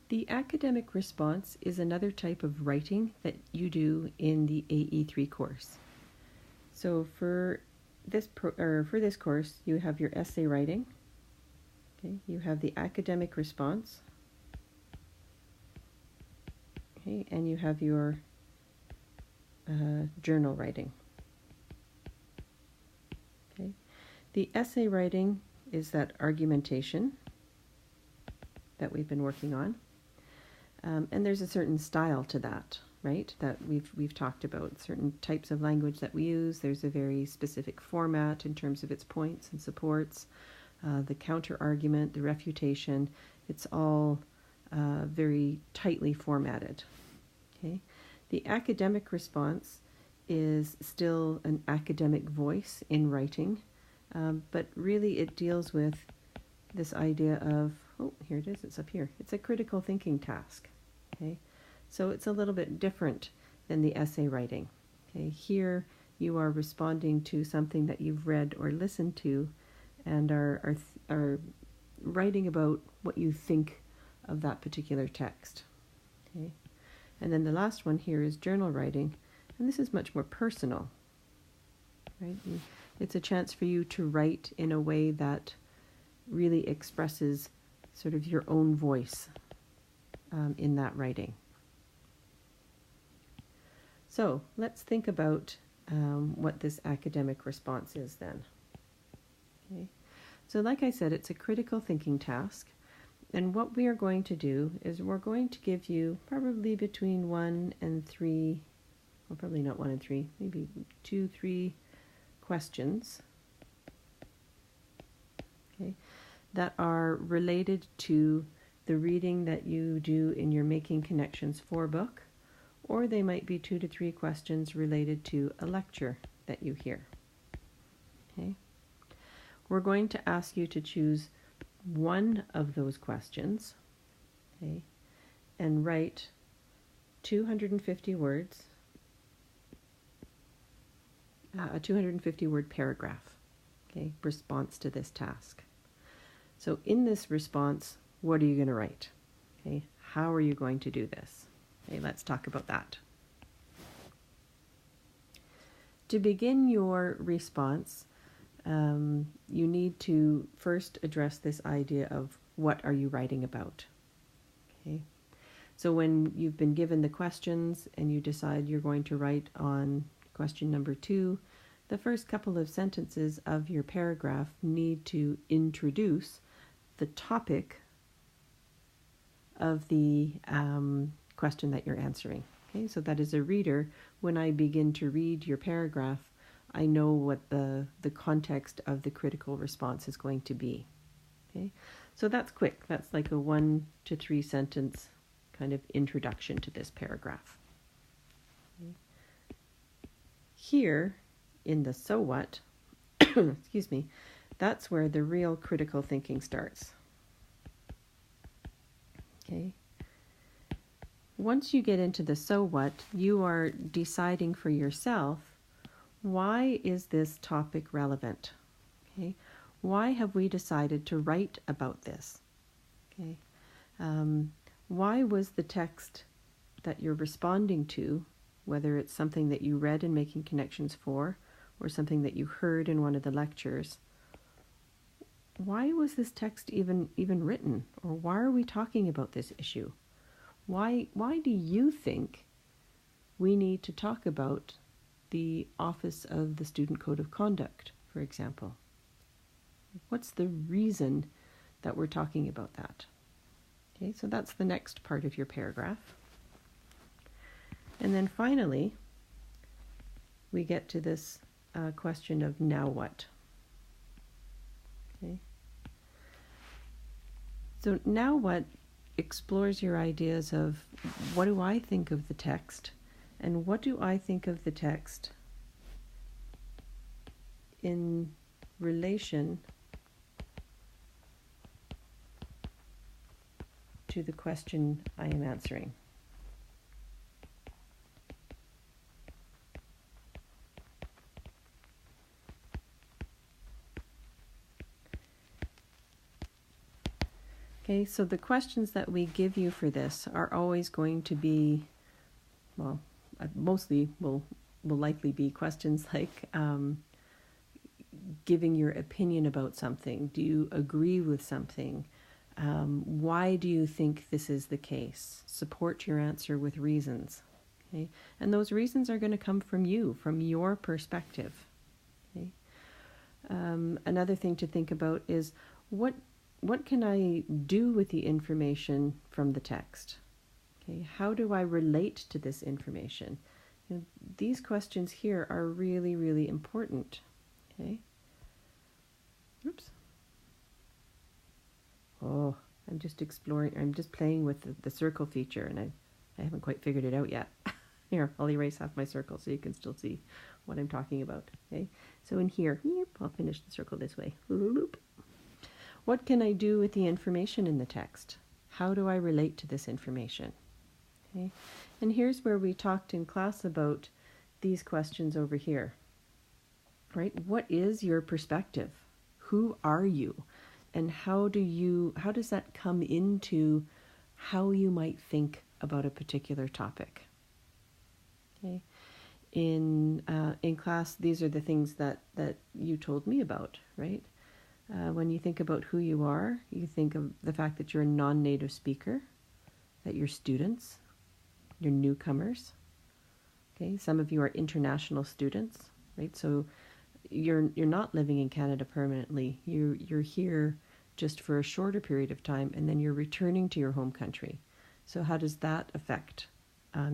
The academic response is another type of writing that you do in the AE3 course. So for this course, you have your essay writing. Okay, you have the academic response. Okay, and you have your journal writing. Okay, the essay writing is that argumentation that we've been working on. And there's a certain style to that, right? That we've talked about certain types of language that we use. There's a very specific format in terms of its points and supports, the counter argument, the refutation. It's all very tightly formatted. Okay, the academic response is still an academic voice in writing, but really it deals with this idea of, oh, here it is, it's up here. It's a critical thinking task. Okay, so it's a little bit different than the essay writing. Okay, here you are responding to something that you've read or listened to, and are writing about what you think of that particular text. Okay, and then the last one here is journal writing, and this is much more personal. Right, and it's a chance for you to write in a way that really expresses sort of your own voice in that writing. So let's think about what this academic response is then. Okay. So like I said, it's a critical thinking task. And what we are going to do is we're going to give you probably between 1 and 3, well, probably not 1 and 3, maybe 2, 3 questions, okay, that are related to the reading that you do in your Making Connections 4 book, or they might be 2 to 3 questions related to a lecture that you hear. Okay. We're going to ask you to choose one of those questions, okay, and write 250 words, a 250 word paragraph, okay, response to this task. So in this response, what are you going to write? Okay, how are you going to do this? Okay, let's talk about that. To begin your response, you need to first address this idea of what are you writing about. Okay, so when you've been given the questions and you decide you're going to write on question number 2, the first couple of sentences of your paragraph need to introduce the topic of the question that you're answering. Okay, so that as a reader, when I begin to read your paragraph, I know what the context of the critical response is going to be. Okay, so that's quick. That's like a 1 to 3 sentence kind of introduction to this paragraph. Okay. Here in the so what, excuse me, that's where the real critical thinking starts. Okay. Once you get into the so what, you are deciding for yourself, why is this topic relevant? Okay. Why have we decided to write about this? Okay. Why was the text that you're responding to, whether it's something that you read in Making Connections 4 or something that you heard in one of the lectures, why was this text even written? Or why are we talking about this issue? Why do you think we need to talk about the Office of the Student Code of Conduct, for example? What's the reason that we're talking about that? Okay, so that's the next part of your paragraph. And then finally, we get to this question of now what? Okay. So now what explores your ideas of what do I think of the text, and what do I think of the text in relation to the question I am answering. Okay, so the questions that we give you for this are always going to be, well, mostly will likely be questions like giving your opinion about something. Do you agree with something? Why do you think this is the case? Support your answer with reasons. Okay? And those reasons are going to come from you, from your perspective. Okay? Another thing to think about is what can I do with the information from the text? Okay, how do I relate to this information? You know, these questions here are really, really important. Okay. Oops. Oh, I'm just playing with the circle feature, and I haven't quite figured it out yet. Here, I'll erase half my circle so you can still see what I'm talking about. Okay, so in here, I'll finish the circle this way. What can I do with the information in the text? How do I relate to this information? Okay, and here's where we talked in class about these questions over here. Right? What is your perspective? Who are you? And how does that come into how you might think about a particular topic? Okay. In class, these are the things that you told me about, right? When you think about who you are, you think of the fact that you're a non-native speaker, that you're students, you're newcomers. Okay, some of you are international students, right? So you're not living in Canada permanently. You're here just for a shorter period of time, and then you're returning to your home country. So how does that affect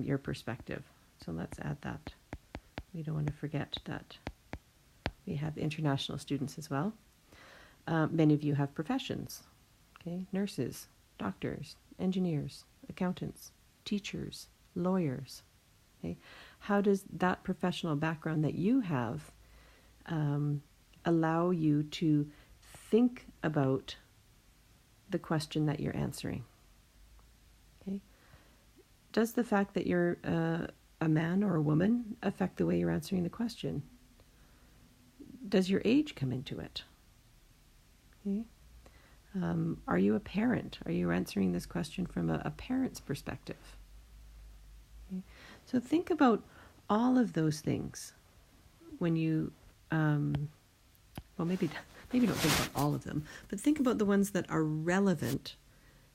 your perspective? So let's add that. We don't want to forget that we have international students as well. Many of you have professions, okay? Nurses, doctors, engineers, accountants, teachers, lawyers. Okay? How does that professional background that you have allow you to think about the question that you're answering? Okay? Does the fact that you're a man or a woman affect the way you're answering the question? Does your age come into it? Okay. Are you a parent? Are you answering this question from a parent's perspective? Okay. So think about all of those things when you, well, maybe don't think about all of them, but think about the ones that are relevant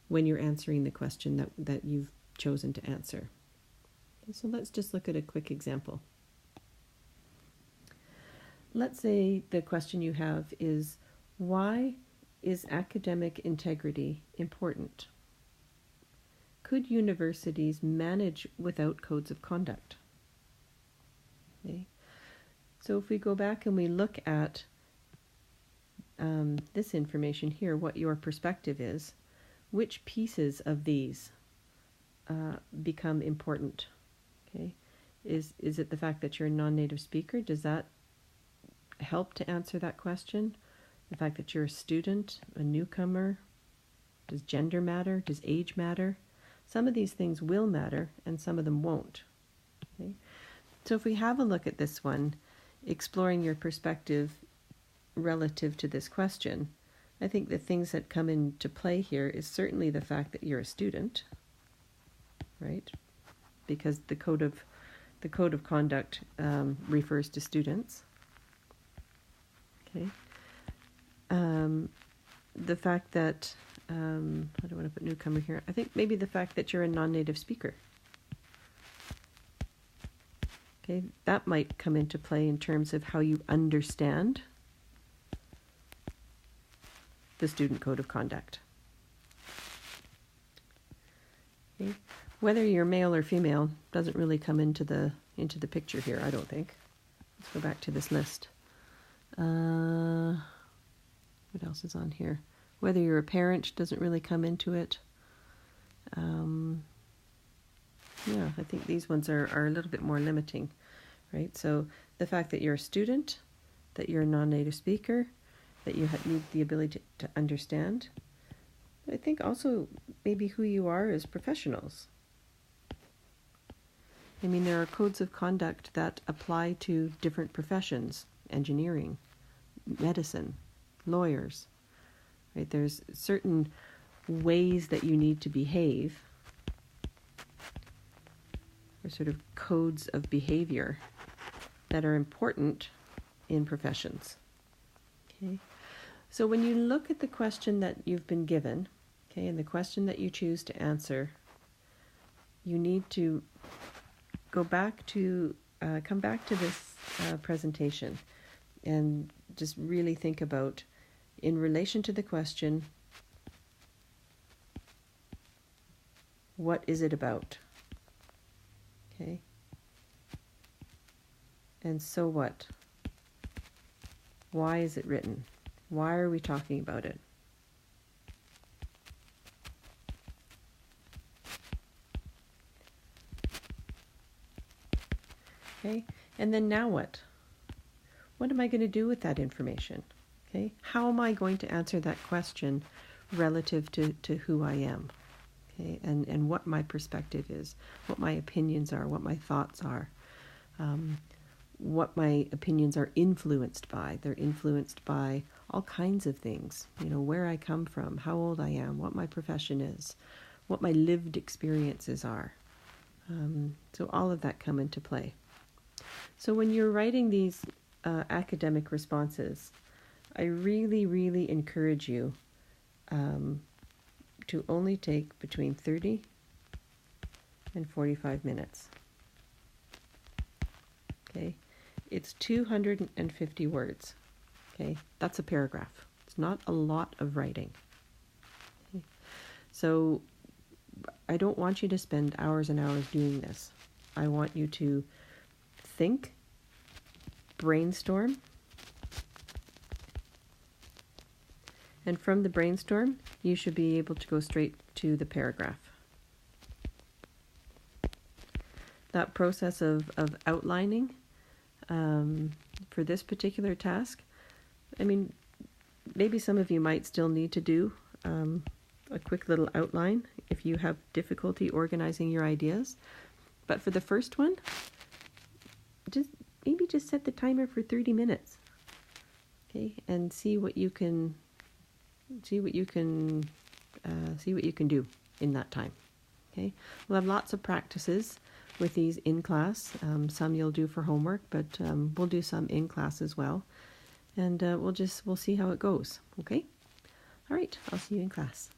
when you're answering the question that you've chosen to answer. Okay, so let's just look at a quick example. Let's say the question you have is, why is academic integrity important? Could universities manage without codes of conduct? Okay. So if we go back and we look at this information here, what your perspective is, which pieces of these become important? Okay. Is it the fact that you're a non-native speaker? Does that help to answer that question? The fact that you're a student, a newcomer? Does gender matter? Does age matter? Some of these things will matter and some of them won't. Okay? So if we have a look at this one, exploring your perspective relative to this question, I think the things that come into play here is certainly the fact that you're a student, right? Because the code of conduct refers to students. Okay. The fact that I don't want to put newcomer here. I think maybe the fact that you're a non-native speaker. Okay, that might come into play in terms of how you understand the student code of conduct. Okay. Whether you're male or female doesn't really come into the picture here, I don't think. Let's go back to this list. What else is on here? Whether you're a parent doesn't really come into it. Yeah, I think these ones are a little bit more limiting, right? So the fact that you're a student, that you're a non-native speaker, that you need the ability to understand. I think also maybe who you are as professionals. I mean, there are codes of conduct that apply to different professions: engineering, medicine, lawyers. Right? There's certain ways that you need to behave, or sort of codes of behavior that are important in professions. Okay. So when you look at the question that you've been given, okay, and the question that you choose to answer, you need to come back to this presentation and just really think about, in relation to the question, what is it about? Okay. And so what? Why is it written? Why are we talking about it? Okay, and then now what? What am I going to do with that information? Okay, how am I going to answer that question relative to who I am? Okay, and what my perspective is, what my opinions are, what my thoughts are, what my opinions are influenced by. They're influenced by all kinds of things, where I come from, how old I am, what my profession is, what my lived experiences are. So all of that come into play. So when you're writing these academic responses, I really, really encourage you to only take between 30 and 45 minutes. Okay, it's 250 words. Okay, that's a paragraph. It's not a lot of writing. Okay? So I don't want you to spend hours and hours doing this. I want you to think, brainstorm, and from the brainstorm, you should be able to go straight to the paragraph. That process of outlining for this particular task, maybe some of you might still need to do a quick little outline if you have difficulty organizing your ideas. But for the first one, just set the timer for 30 minutes. Okay, and see what you can do in that time. Okay, we'll have lots of practices with these in class. Some you'll do for homework, but we'll do some in class as well. And we'll see how it goes. Okay, all right, I'll see you in class.